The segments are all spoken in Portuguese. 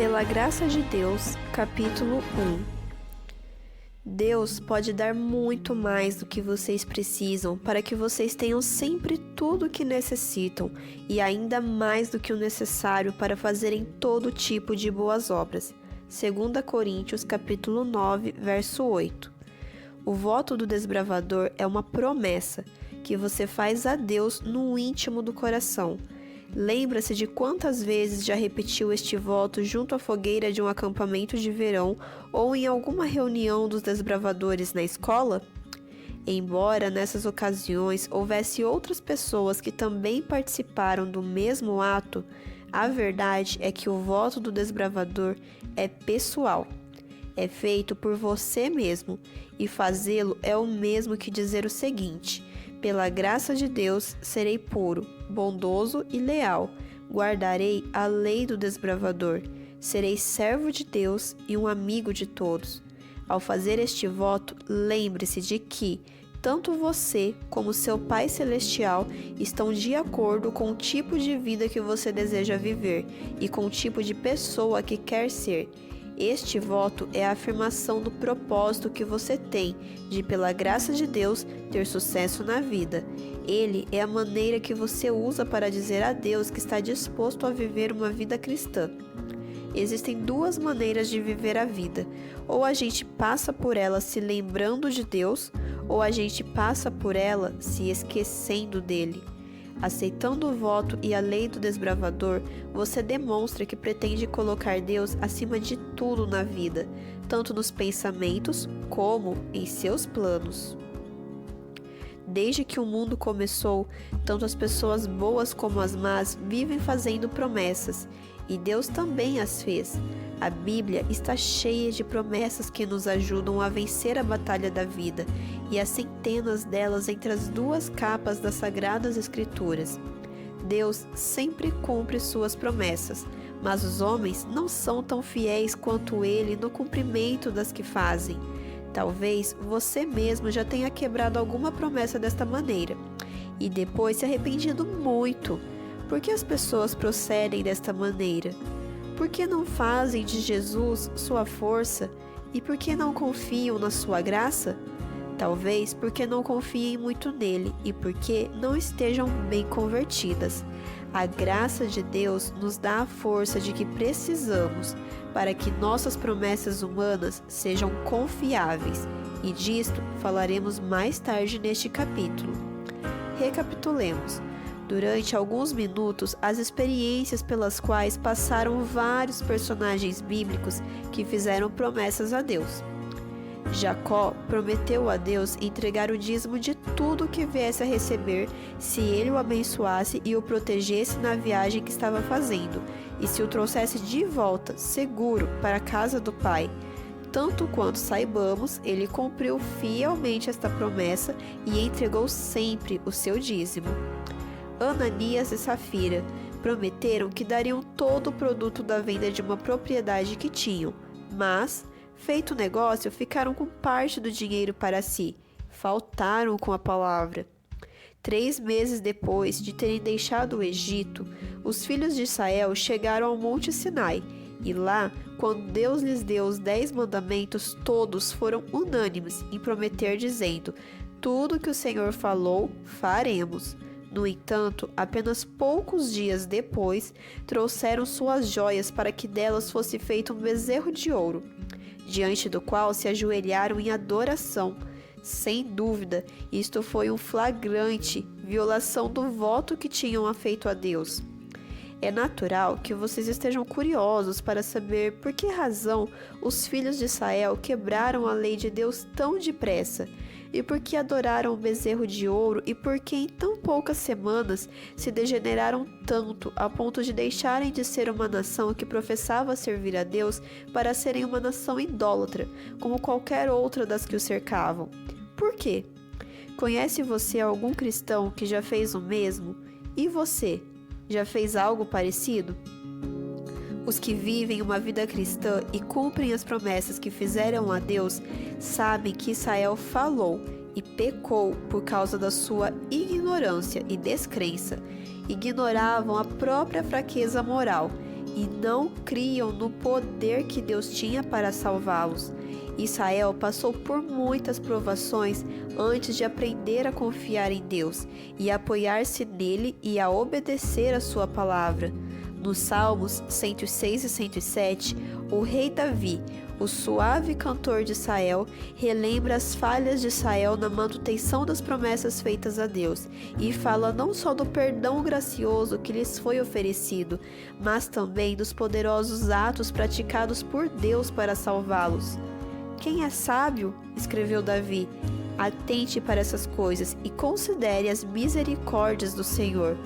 Pela graça de Deus, capítulo 1. Deus pode dar muito mais do que vocês precisam para que vocês tenham sempre tudo o que necessitam e ainda mais do que o necessário para fazerem todo tipo de boas obras. 2 Coríntios, capítulo 9, verso 8. O voto do desbravador é uma promessa que você faz a Deus no íntimo do coração. Lembra-se de quantas vezes já repetiu este voto junto à fogueira de um acampamento de verão ou em alguma reunião dos desbravadores na escola? Embora nessas ocasiões houvesse outras pessoas que também participaram do mesmo ato, a verdade é que o voto do desbravador é pessoal. É feito por você mesmo, e fazê-lo é o mesmo que dizer o seguinte: pela graça de Deus serei puro, bondoso e leal, guardarei a lei do desbravador, serei servo de Deus e um amigo de todos. Ao fazer este voto, lembre-se de que tanto você como seu Pai Celestial estão de acordo com o tipo de vida que você deseja viver e com o tipo de pessoa que quer ser. Este voto é a afirmação do propósito que você tem de, pela graça de Deus, ter sucesso na vida. Ele é a maneira que você usa para dizer a Deus que está disposto a viver uma vida cristã. Existem duas maneiras de viver a vida: ou a gente passa por ela se lembrando de Deus, ou a gente passa por ela se esquecendo dele. Aceitando o voto e a lei do desbravador, você demonstra que pretende colocar Deus acima de tudo na vida, tanto nos pensamentos como em seus planos. Desde que o mundo começou, tanto as pessoas boas como as más vivem fazendo promessas, e Deus também as fez. A Bíblia está cheia de promessas que nos ajudam a vencer a batalha da vida, e há centenas delas entre as duas capas das Sagradas Escrituras. Deus sempre cumpre suas promessas, mas os homens não são tão fiéis quanto ele no cumprimento das que fazem. Talvez você mesmo já tenha quebrado alguma promessa desta maneira, e depois se arrependido muito. Por que as pessoas procedem desta maneira? Por que não fazem de Jesus sua força? E por que não confiam na sua graça? Talvez porque não confiem muito nele e porque não estejam bem convertidas. A graça de Deus nos dá a força de que precisamos para que nossas promessas humanas sejam confiáveis, e disto falaremos mais tarde neste capítulo. Recapitulemos. Durante alguns minutos, as experiências pelas quais passaram vários personagens bíblicos que fizeram promessas a Deus. Jacó prometeu a Deus entregar o dízimo de tudo que viesse a receber se ele o abençoasse e o protegesse na viagem que estava fazendo, e se o trouxesse de volta, seguro, para a casa do pai. Tanto quanto saibamos, ele cumpriu fielmente esta promessa e entregou sempre o seu dízimo. Ananias e Safira prometeram que dariam todo o produto da venda de uma propriedade que tinham, mas, feito o negócio, ficaram com parte do dinheiro para si, faltaram com a palavra. 3 meses depois de terem deixado o Egito, os filhos de Israel chegaram ao Monte Sinai, e lá, quando Deus lhes deu os 10 mandamentos, todos foram unânimes em prometer, dizendo: tudo que o Senhor falou, faremos. No entanto, apenas poucos dias depois, trouxeram suas joias para que delas fosse feito um bezerro de ouro, diante do qual se ajoelharam em adoração. Sem dúvida, isto foi uma flagrante violação do voto que tinham feito a Deus. É natural que vocês estejam curiosos para saber por que razão os filhos de Israel quebraram a lei de Deus tão depressa, e por que adoraram o bezerro de ouro, e por que em tão poucas semanas se degeneraram tanto a ponto de deixarem de ser uma nação que professava servir a Deus para serem uma nação idólatra, como qualquer outra das que o cercavam. Por quê? Conhece você algum cristão que já fez o mesmo? E você? Já fez algo parecido? Os que vivem uma vida cristã e cumprem as promessas que fizeram a Deus sabem que Israel falou e pecou por causa da sua ignorância e descrença. Ignoravam a própria fraqueza moral e não criam no poder que Deus tinha para salvá-los. Israel passou por muitas provações antes de aprender a confiar em Deus e apoiar-se nele e a obedecer a sua palavra. Nos Salmos 106 e 107, o rei Davi, o suave cantor de Israel, relembra as falhas de Israel na manutenção das promessas feitas a Deus e fala não só do perdão gracioso que lhes foi oferecido, mas também dos poderosos atos praticados por Deus para salvá-los. Quem é sábio, escreveu Davi, atente para essas coisas e considere as misericórdias do Senhor.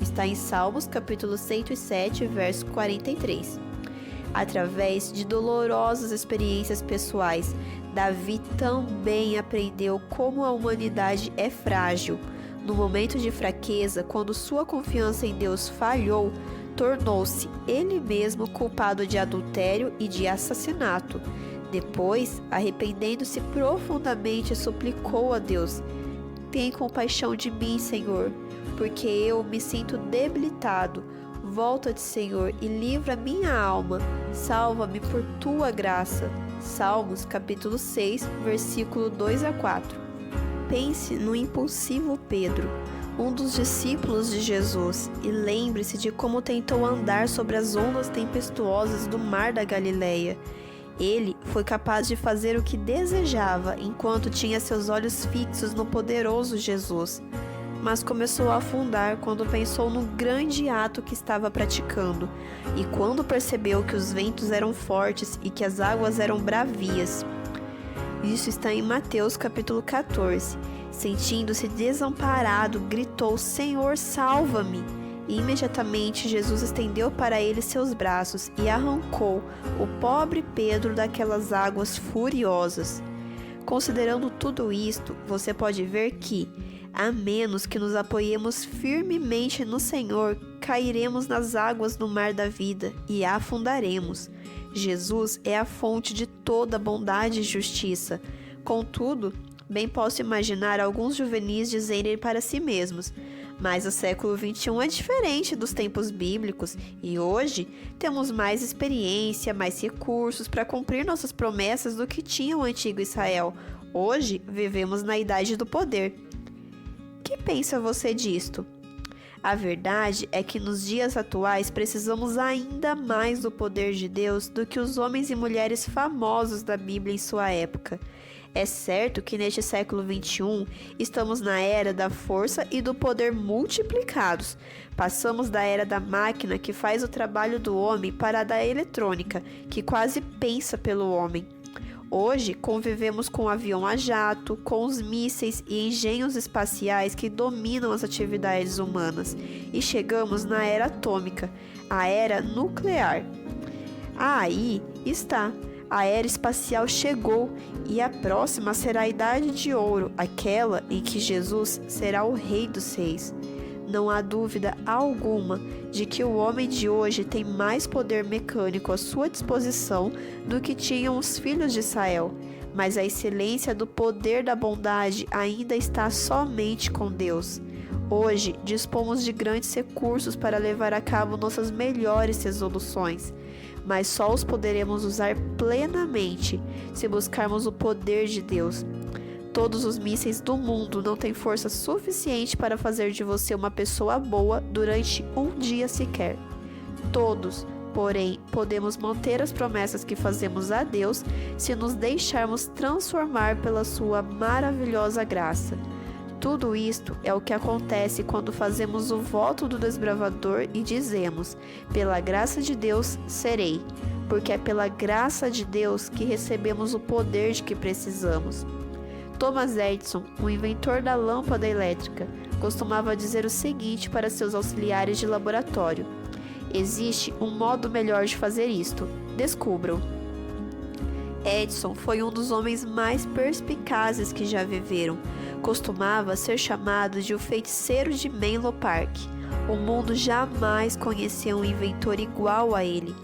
Está em Salmos capítulo 107, verso 43. Através de dolorosas experiências pessoais, Davi também aprendeu como a humanidade é frágil. No momento de fraqueza, quando sua confiança em Deus falhou, tornou-se ele mesmo culpado de adultério e de assassinato. Depois, arrependendo-se profundamente, suplicou a Deus: "Tem compaixão de mim, Senhor, porque eu me sinto debilitado. Volta-te, Senhor, e livra minha alma. Salva-me por tua graça." Salmos, capítulo 6, versículo 2 a 4. Pense no impulsivo Pedro, um dos discípulos de Jesus, e lembre-se de como tentou andar sobre as ondas tempestuosas do mar da Galileia. Ele foi capaz de fazer o que desejava enquanto tinha seus olhos fixos no poderoso Jesus, mas começou a afundar quando pensou no grande ato que estava praticando e quando percebeu que os ventos eram fortes e que as águas eram bravias. Isso está em Mateus capítulo 14. Sentindo-se desamparado, gritou: "Senhor, salva-me!" E imediatamente Jesus estendeu para ele seus braços e arrancou o pobre Pedro daquelas águas furiosas. Considerando tudo isto, você pode ver que, a menos que nos apoiemos firmemente no Senhor, cairemos nas águas do mar da vida e afundaremos. Jesus é a fonte de toda bondade e justiça. Contudo, bem posso imaginar alguns juvenis dizerem para si mesmos: "Mas o século XXI é diferente dos tempos bíblicos e hoje temos mais experiência, mais recursos para cumprir nossas promessas do que tinha o antigo Israel. Hoje vivemos na idade do poder." Que pensa você disto? A verdade é que nos dias atuais precisamos ainda mais do poder de Deus do que os homens e mulheres famosos da Bíblia em sua época. É certo que neste século XXI estamos na era da força e do poder multiplicados. Passamos da era da máquina que faz o trabalho do homem para a da eletrônica, que quase pensa pelo homem. Hoje convivemos com o avião a jato, com os mísseis e engenhos espaciais que dominam as atividades humanas, e chegamos na era atômica, a era nuclear. Aí está, a era espacial chegou, e a próxima será a Idade de Ouro, aquela em que Jesus será o Rei dos Reis. Não há dúvida alguma de que o homem de hoje tem mais poder mecânico à sua disposição do que tinham os filhos de Israel, mas a excelência do poder da bondade ainda está somente com Deus. Hoje, dispomos de grandes recursos para levar a cabo nossas melhores resoluções, mas só os poderemos usar plenamente se buscarmos o poder de Deus. Todos os mísseis do mundo não têm força suficiente para fazer de você uma pessoa boa durante um dia sequer. Todos, porém, podemos manter as promessas que fazemos a Deus se nos deixarmos transformar pela sua maravilhosa graça. Tudo isto é o que acontece quando fazemos o voto do desbravador e dizemos: "Pela graça de Deus serei", porque é pela graça de Deus que recebemos o poder de que precisamos. Thomas Edison, o inventor da lâmpada elétrica, costumava dizer o seguinte para seus auxiliares de laboratório: "Existe um modo melhor de fazer isto. Descubram." Edison foi um dos homens mais perspicazes que já viveram. Costumava ser chamado de o feiticeiro de Menlo Park. O mundo jamais conheceu um inventor igual a ele.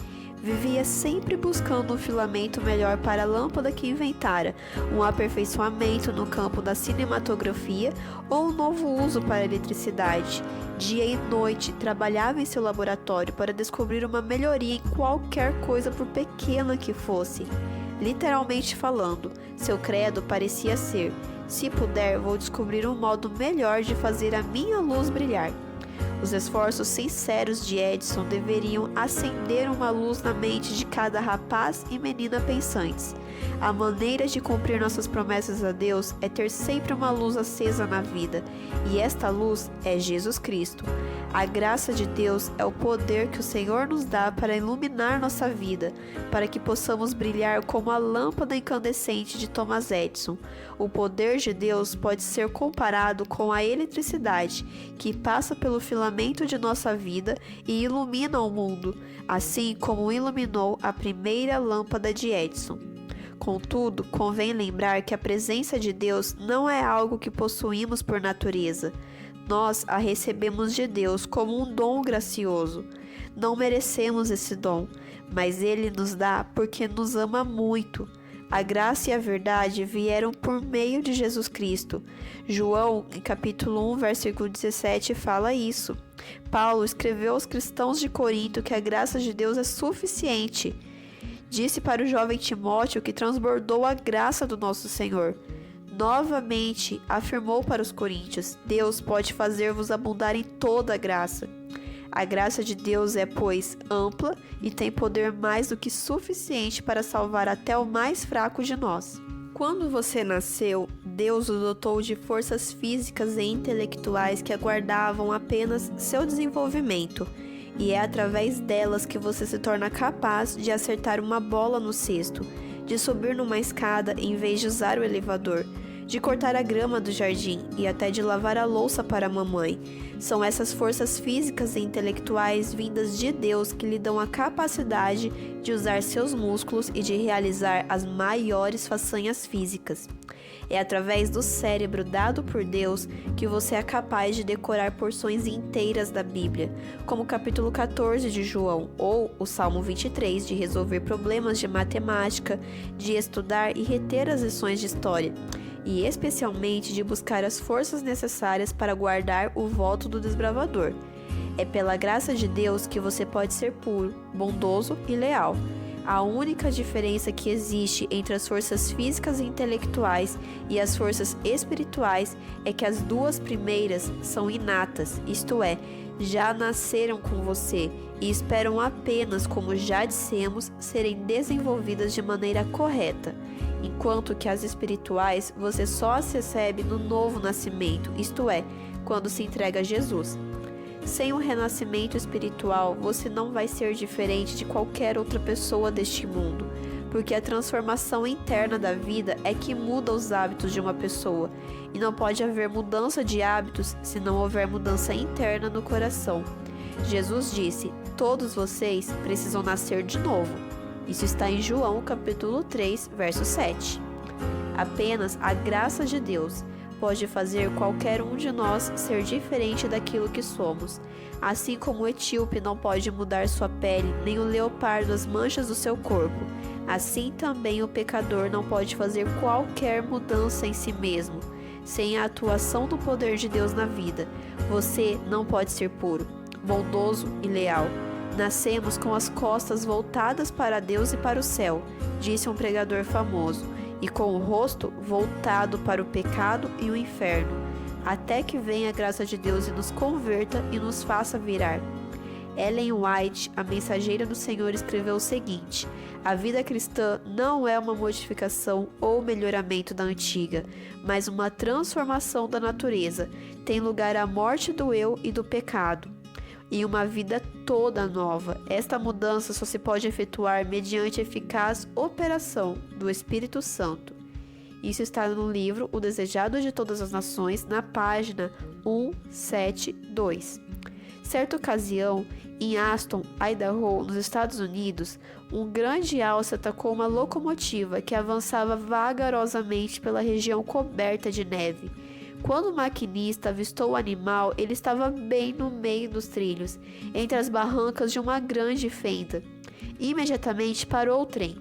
Vivia sempre buscando um filamento melhor para a lâmpada que inventara, um aperfeiçoamento no campo da cinematografia ou um novo uso para a eletricidade. Dia e noite, trabalhava em seu laboratório para descobrir uma melhoria em qualquer coisa, por pequena que fosse. Literalmente falando, seu credo parecia ser: se puder, vou descobrir um modo melhor de fazer a minha luz brilhar. Os esforços sinceros de Edison deveriam acender uma luz na mente de cada rapaz e menina pensantes. A maneira de cumprir nossas promessas a Deus é ter sempre uma luz acesa na vida, e esta luz é Jesus Cristo. A graça de Deus é o poder que o Senhor nos dá para iluminar nossa vida, para que possamos brilhar como a lâmpada incandescente de Thomas Edison. O poder de Deus pode ser comparado com a eletricidade, que passa pelo filamento de nossa vida e ilumina o mundo, assim como iluminou a primeira lâmpada de Edison. Contudo, convém lembrar que a presença de Deus não é algo que possuímos por natureza. Nós a recebemos de Deus como um dom gracioso. Não merecemos esse dom, mas Ele nos dá porque nos ama muito. A graça e a verdade vieram por meio de Jesus Cristo. João, em capítulo 1, versículo 17, fala isso. Paulo escreveu aos cristãos de Corinto que a graça de Deus é suficiente. Disse para o jovem Timóteo que transbordou a graça do nosso Senhor. Novamente, afirmou para os coríntios: Deus pode fazer-vos abundar em toda a graça. A graça de Deus é, pois, ampla e tem poder mais do que suficiente para salvar até o mais fraco de nós. Quando você nasceu, Deus o dotou de forças físicas e intelectuais que aguardavam apenas seu desenvolvimento, e é através delas que você se torna capaz de acertar uma bola no cesto, de subir numa escada em vez de usar o elevador, de cortar a grama do jardim e até de lavar a louça para a mamãe. São essas forças físicas e intelectuais vindas de Deus que lhe dão a capacidade de usar seus músculos e de realizar as maiores façanhas físicas. É através do cérebro dado por Deus que você é capaz de decorar porções inteiras da Bíblia, como o capítulo 14 de João, ou o Salmo 23, de resolver problemas de matemática, de estudar e reter as lições de história, e especialmente de buscar as forças necessárias para guardar o voto do desbravador. É pela graça de Deus que você pode ser puro, bondoso e leal. A única diferença que existe entre as forças físicas e intelectuais e as forças espirituais é que as duas primeiras são inatas, isto é, já nasceram com você e esperam apenas, como já dissemos, serem desenvolvidas de maneira correta, enquanto que as espirituais você só as recebe no novo nascimento, isto é, quando se entrega a Jesus. Sem um renascimento espiritual, você não vai ser diferente de qualquer outra pessoa deste mundo, porque a transformação interna da vida é que muda os hábitos de uma pessoa, e não pode haver mudança de hábitos se não houver mudança interna no coração. Jesus disse: todos vocês precisam nascer de novo. Isso está em João capítulo 3, verso 7. Apenas a graça de Deus pode fazer qualquer um de nós ser diferente daquilo que somos. Assim como o etíope não pode mudar sua pele, nem o leopardo as manchas do seu corpo, assim também o pecador não pode fazer qualquer mudança em si mesmo. Sem a atuação do poder de Deus na vida, você não pode ser puro, bondoso e leal. Nascemos com as costas voltadas para Deus e para o céu, disse um pregador famoso, e com o rosto voltado para o pecado e o inferno, até que venha a graça de Deus e nos converta e nos faça virar. Ellen White, a mensageira do Senhor, escreveu o seguinte: a vida cristã não é uma modificação ou melhoramento da antiga, mas uma transformação da natureza. Tem lugar a morte do eu e do pecado, e uma vida toda nova. Esta mudança só se pode efetuar mediante a eficaz operação do Espírito Santo. Isso está no livro O Desejado de Todas as Nações, na página 172. Certa ocasião, em Aston, Idaho, nos Estados Unidos, um grande alce atacou uma locomotiva que avançava vagarosamente pela região coberta de neve. Quando o maquinista avistou o animal, ele estava bem no meio dos trilhos, entre as barrancas de uma grande fenda. Imediatamente parou o trem.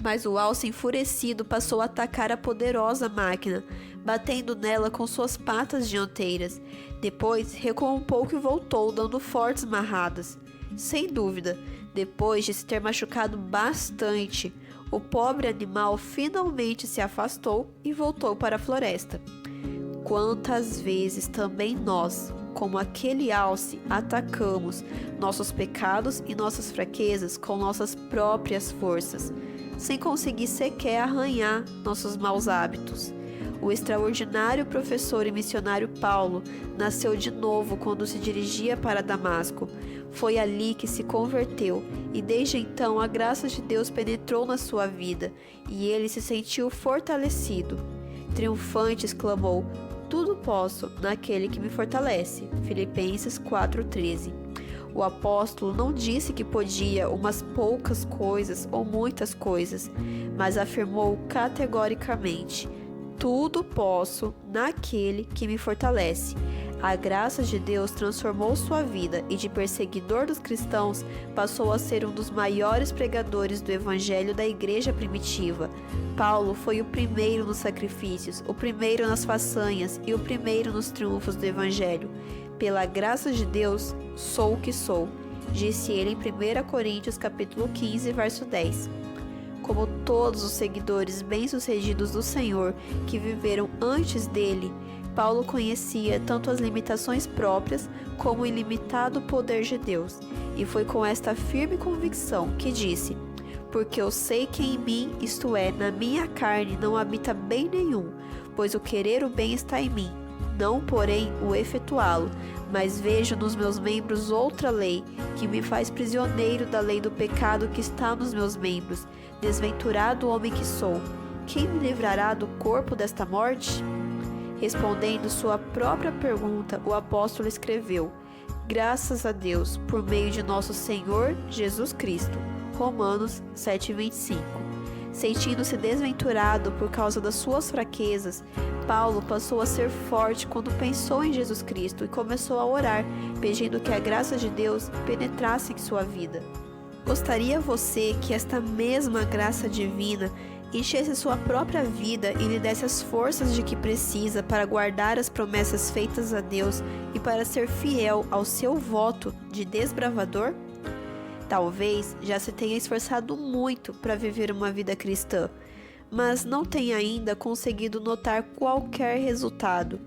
Mas o alce, enfurecido, passou a atacar a poderosa máquina, batendo nela com suas patas dianteiras. Depois, recuou um pouco e voltou, dando fortes marradas. Sem dúvida, depois de se ter machucado bastante, o pobre animal finalmente se afastou e voltou para a floresta. Quantas vezes também nós, como aquele alce, atacamos nossos pecados e nossas fraquezas com nossas próprias forças, sem conseguir sequer arranhar nossos maus hábitos. O extraordinário professor e missionário Paulo nasceu de novo quando se dirigia para Damasco. Foi ali que se converteu e desde então a graça de Deus penetrou na sua vida e ele se sentiu fortalecido. Triunfante exclamou: "Tudo posso naquele que me fortalece." Filipenses 4:13. O apóstolo não disse que podia umas poucas coisas ou muitas coisas, mas afirmou categoricamente: "Tudo posso naquele que me fortalece." A graça de Deus transformou sua vida e de perseguidor dos cristãos passou a ser um dos maiores pregadores do evangelho da igreja primitiva. Paulo foi o primeiro nos sacrifícios, o primeiro nas façanhas e o primeiro nos triunfos do evangelho. "Pela graça de Deus, sou o que sou", disse ele em 1 Coríntios capítulo 15, verso 10. Como todos os seguidores bem-sucedidos do Senhor que viveram antes dele, Paulo conhecia tanto as limitações próprias como o ilimitado poder de Deus, e foi com esta firme convicção que disse: "Porque eu sei que em mim, isto é, na minha carne, não habita bem nenhum, pois o querer o bem está em mim, não, porém, o efetuá-lo. Mas vejo nos meus membros outra lei, que me faz prisioneiro da lei do pecado que está nos meus membros. Desventurado homem que sou, quem me livrará do corpo desta morte?" Respondendo sua própria pergunta, o apóstolo escreveu: "Graças a Deus, por meio de nosso Senhor Jesus Cristo." Romanos 7:25. Sentindo-se desventurado por causa das suas fraquezas, Paulo passou a ser forte quando pensou em Jesus Cristo e começou a orar, pedindo que a graça de Deus penetrasse em sua vida. Gostaria você que esta mesma graça divina enchesse sua própria vida e lhe desse as forças de que precisa para guardar as promessas feitas a Deus e para ser fiel ao seu voto de desbravador? Talvez já se tenha esforçado muito para viver uma vida cristã, mas não tenha ainda conseguido notar qualquer resultado.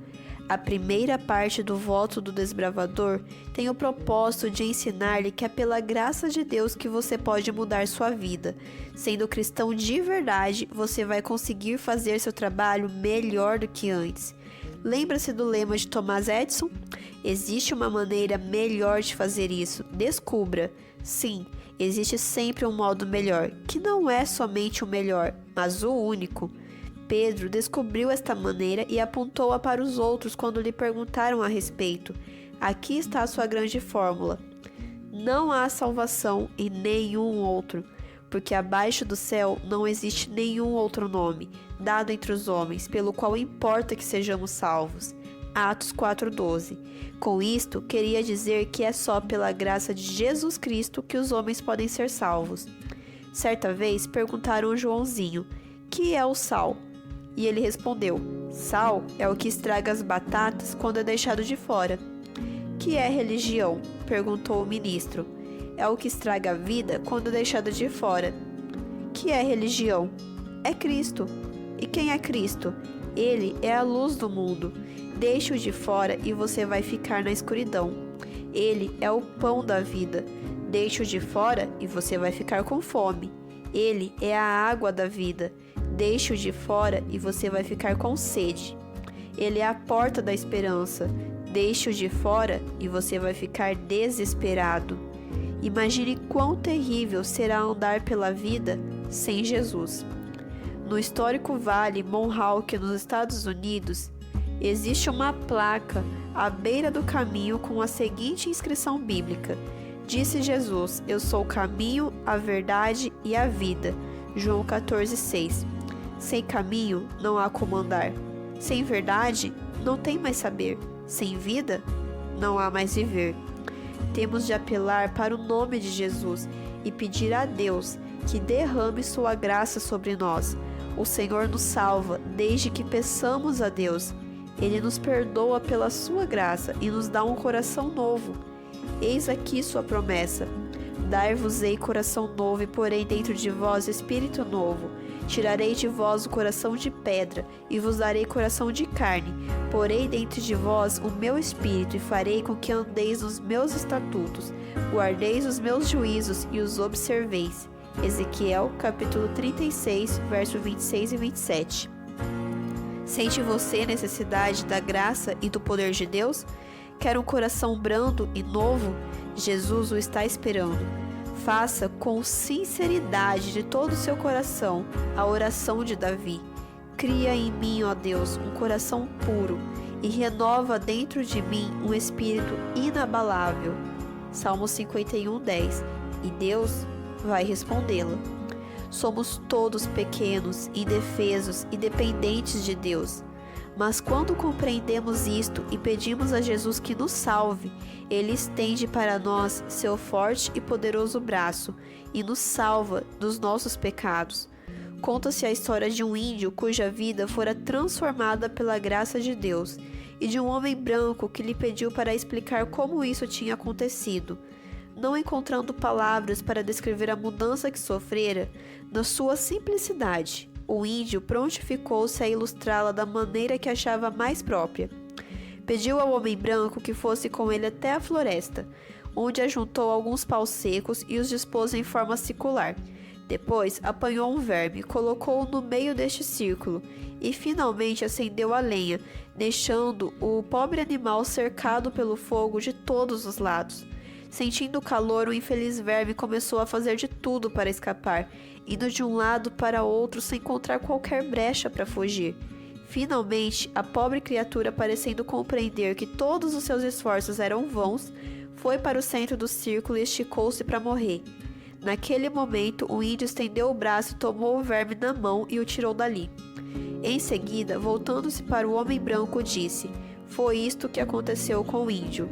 A primeira parte do voto do desbravador tem o propósito de ensinar-lhe que é pela graça de Deus que você pode mudar sua vida. Sendo cristão de verdade, você vai conseguir fazer seu trabalho melhor do que antes. Lembra-se do lema de Thomas Edison? Existe uma maneira melhor de fazer isso. Descubra. Sim, existe sempre um modo melhor, que não é somente o melhor, mas o único. Pedro descobriu esta maneira e apontou-a para os outros quando lhe perguntaram a respeito. Aqui está a sua grande fórmula: não há salvação em nenhum outro, porque abaixo do céu não existe nenhum outro nome, dado entre os homens, pelo qual importa que sejamos salvos. Atos 4:12. Com isto, queria dizer que é só pela graça de Jesus Cristo que os homens podem ser salvos. Certa vez perguntaram a Joãozinho: "Que é o sal?" E ele respondeu: "Sal é o que estraga as batatas quando é deixado de fora." "Que é religião?" perguntou o ministro. "É o que estraga a vida quando é deixado de fora." "Que é religião?" "É Cristo." "E quem é Cristo?" "Ele é a luz do mundo. Deixe-o de fora e você vai ficar na escuridão." "Ele é o pão da vida. Deixe-o de fora e você vai ficar com fome." "Ele é a água da vida. Deixe-o de fora e você vai ficar com sede." "Ele é a porta da esperança. Deixe-o de fora e você vai ficar desesperado." Imagine quão terrível será andar pela vida sem Jesus. No histórico Vale Mohawk, nos Estados Unidos, existe uma placa à beira do caminho com a seguinte inscrição bíblica: "Disse Jesus, eu sou o caminho, a verdade e a vida." João 14:6. Sem caminho, não há como andar. Sem verdade, não tem mais saber. Sem vida, não há mais viver. Temos de apelar para o nome de Jesus e pedir a Deus que derrame sua graça sobre nós. O Senhor nos salva desde que peçamos a Deus. Ele nos perdoa pela sua graça e nos dá um coração novo. Eis aqui sua promessa: dar-vos-ei coração novo e porei dentro de vós espírito novo. Tirarei de vós o coração de pedra e vos darei coração de carne. Porei dentro de vós o meu espírito e farei com que andeis nos meus estatutos, guardeis os meus juízos e os observeis. Ezequiel, capítulo 36, verso 26 e 27. Sente você necessidade da graça e do poder de Deus? Quer um coração brando e novo? Jesus o está esperando. Faça com sinceridade de todo o seu coração a oração de Davi. Cria em mim, ó Deus, um coração puro e renova dentro de mim um espírito inabalável. Salmo 51:10. E Deus vai respondê-la. Somos todos pequenos, indefesos e dependentes de Deus. Mas quando compreendemos isto e pedimos a Jesus que nos salve, Ele estende para nós seu forte e poderoso braço e nos salva dos nossos pecados. Conta-se a história de um índio cuja vida fora transformada pela graça de Deus e de um homem branco que lhe pediu para explicar como isso tinha acontecido. Não encontrando palavras para descrever a mudança que sofrera, na sua simplicidade, o índio prontificou-se a ilustrá-la da maneira que achava mais própria. Pediu ao homem branco que fosse com ele até a floresta, onde ajuntou alguns paus secos e os dispôs em forma circular. Depois apanhou um verme, colocou-o no meio deste círculo e finalmente acendeu a lenha, deixando o pobre animal cercado pelo fogo de todos os lados. Sentindo o calor, o infeliz verme começou a fazer de tudo para escapar, indo de um lado para outro sem encontrar qualquer brecha para fugir. Finalmente, a pobre criatura, parecendo compreender que todos os seus esforços eram vãos, foi para o centro do círculo e esticou-se para morrer. Naquele momento, o índio estendeu o braço e tomou o verme na mão e o tirou dali. Em seguida, voltando-se para o homem branco, disse: "Foi isto que aconteceu com o índio.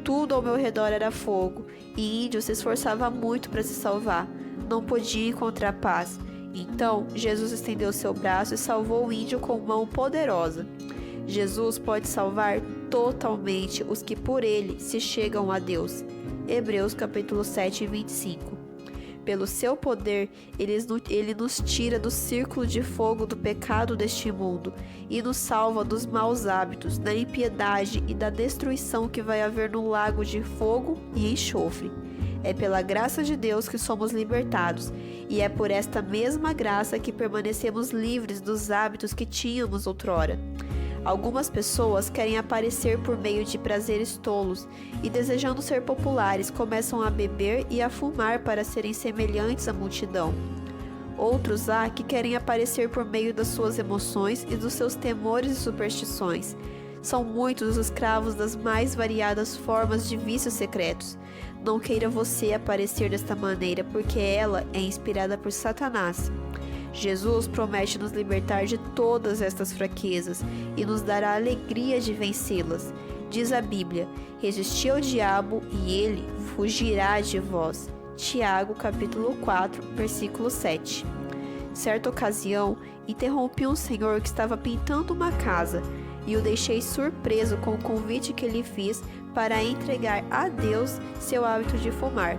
Tudo ao meu redor era fogo, e índio se esforçava muito para se salvar. Não podia encontrar paz. Então, Jesus estendeu seu braço e salvou o índio com mão poderosa." Jesus pode salvar totalmente os que por ele se chegam a Deus. Hebreus capítulo 7, 25. Pelo seu poder, ele nos tira do círculo de fogo do pecado deste mundo e nos salva dos maus hábitos, da impiedade e da destruição que vai haver no lago de fogo e enxofre. É pela graça de Deus que somos libertados, e é por esta mesma graça que permanecemos livres dos hábitos que tínhamos outrora. Algumas pessoas querem aparecer por meio de prazeres tolos e, desejando ser populares, começam a beber e a fumar para serem semelhantes à multidão. Outros há que querem aparecer por meio das suas emoções e dos seus temores e superstições. São muitos os escravos das mais variadas formas de vícios secretos. Não queira você aparecer desta maneira, porque ela é inspirada por Satanás. Jesus promete nos libertar de todas estas fraquezas e nos dará a alegria de vencê-las. Diz a Bíblia: "Resisti ao diabo e ele fugirá de vós." Tiago, capítulo 4, versículo 7. Certa ocasião, interrompi um senhor que estava pintando uma casa e o deixei surpreso com o convite que lhe fiz para entregar a Deus seu hábito de fumar.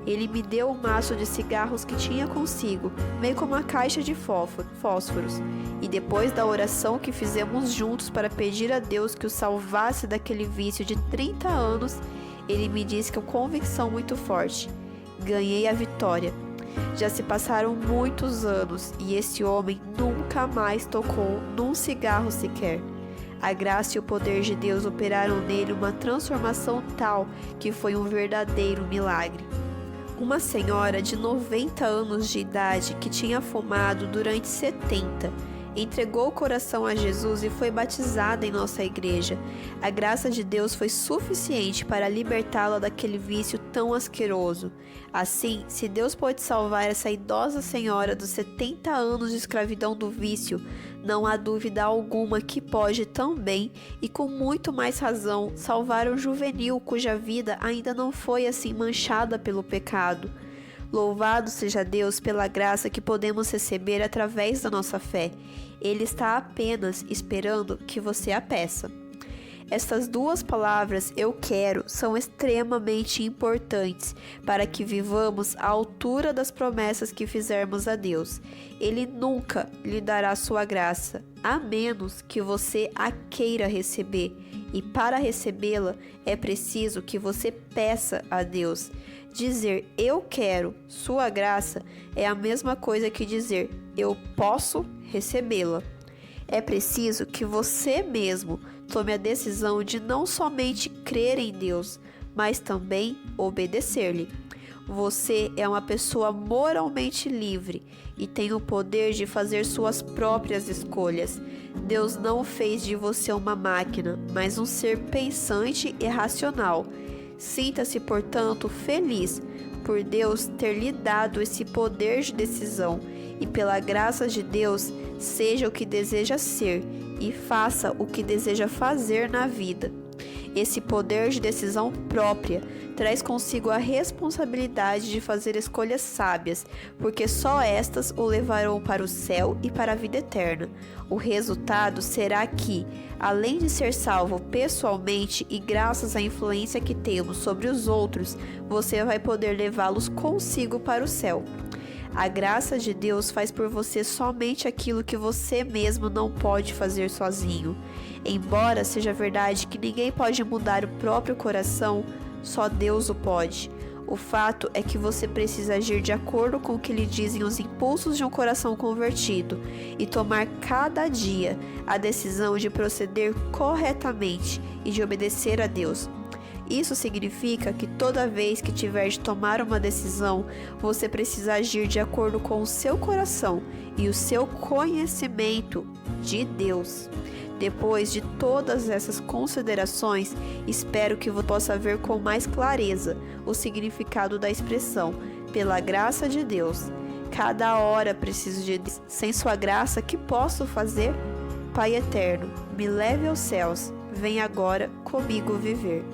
Ele me deu um maço de cigarros que tinha consigo, meio como uma caixa de fósforos. E depois da oração que fizemos juntos para pedir a Deus que o salvasse daquele vício de 30 anos, ele me disse com convicção muito forte: "Ganhei a vitória." Já se passaram muitos anos e esse homem nunca mais tocou num cigarro sequer. A graça e o poder de Deus operaram nele uma transformação tal que foi um verdadeiro milagre. Uma senhora de 90 anos de idade que tinha fumado durante 70, entregou o coração a Jesus e foi batizada em nossa igreja. A graça de Deus foi suficiente para libertá-la daquele vício tão asqueroso. Assim, se Deus pode salvar essa idosa senhora dos 70 anos de escravidão do vício, não há dúvida alguma que pode também, e com muito mais razão, salvar um juvenil cuja vida ainda não foi assim manchada pelo pecado. Louvado seja Deus pela graça que podemos receber através da nossa fé. Ele está apenas esperando que você a peça. Estas duas palavras, eu quero, são extremamente importantes para que vivamos à altura das promessas que fizermos a Deus. Ele nunca lhe dará sua graça, a menos que você a queira receber. E para recebê-la, é preciso que você peça a Deus. Dizer eu quero sua graça é a mesma coisa que dizer eu posso recebê-la. É preciso que você mesmo tome a decisão de não somente crer em Deus, mas também obedecer-lhe. Você é uma pessoa moralmente livre e tem o poder de fazer suas próprias escolhas. Deus não fez de você uma máquina, mas um ser pensante e racional. Sinta-se, portanto, feliz por Deus ter lhe dado esse poder de decisão e, pela graça de Deus, seja o que deseja ser e faça o que deseja fazer na vida. Esse poder de decisão própria traz consigo a responsabilidade de fazer escolhas sábias, porque só estas o levarão para o céu e para a vida eterna. O resultado será que, além de ser salvo pessoalmente e graças à influência que temos sobre os outros, você vai poder levá-los consigo para o céu. A graça de Deus faz por você somente aquilo que você mesmo não pode fazer sozinho. Embora seja verdade que ninguém pode mudar o próprio coração, só Deus o pode. O fato é que você precisa agir de acordo com o que lhe dizem os impulsos de um coração convertido e tomar cada dia a decisão de proceder corretamente e de obedecer a Deus. Isso significa que toda vez que tiver de tomar uma decisão, você precisa agir de acordo com o seu coração e o seu conhecimento de Deus. Depois de todas essas considerações, espero que você possa ver com mais clareza o significado da expressão, pela graça de Deus. Cada hora preciso de Deus. Sem sua graça, que posso fazer? Pai eterno, me leve aos céus. Venha agora comigo viver.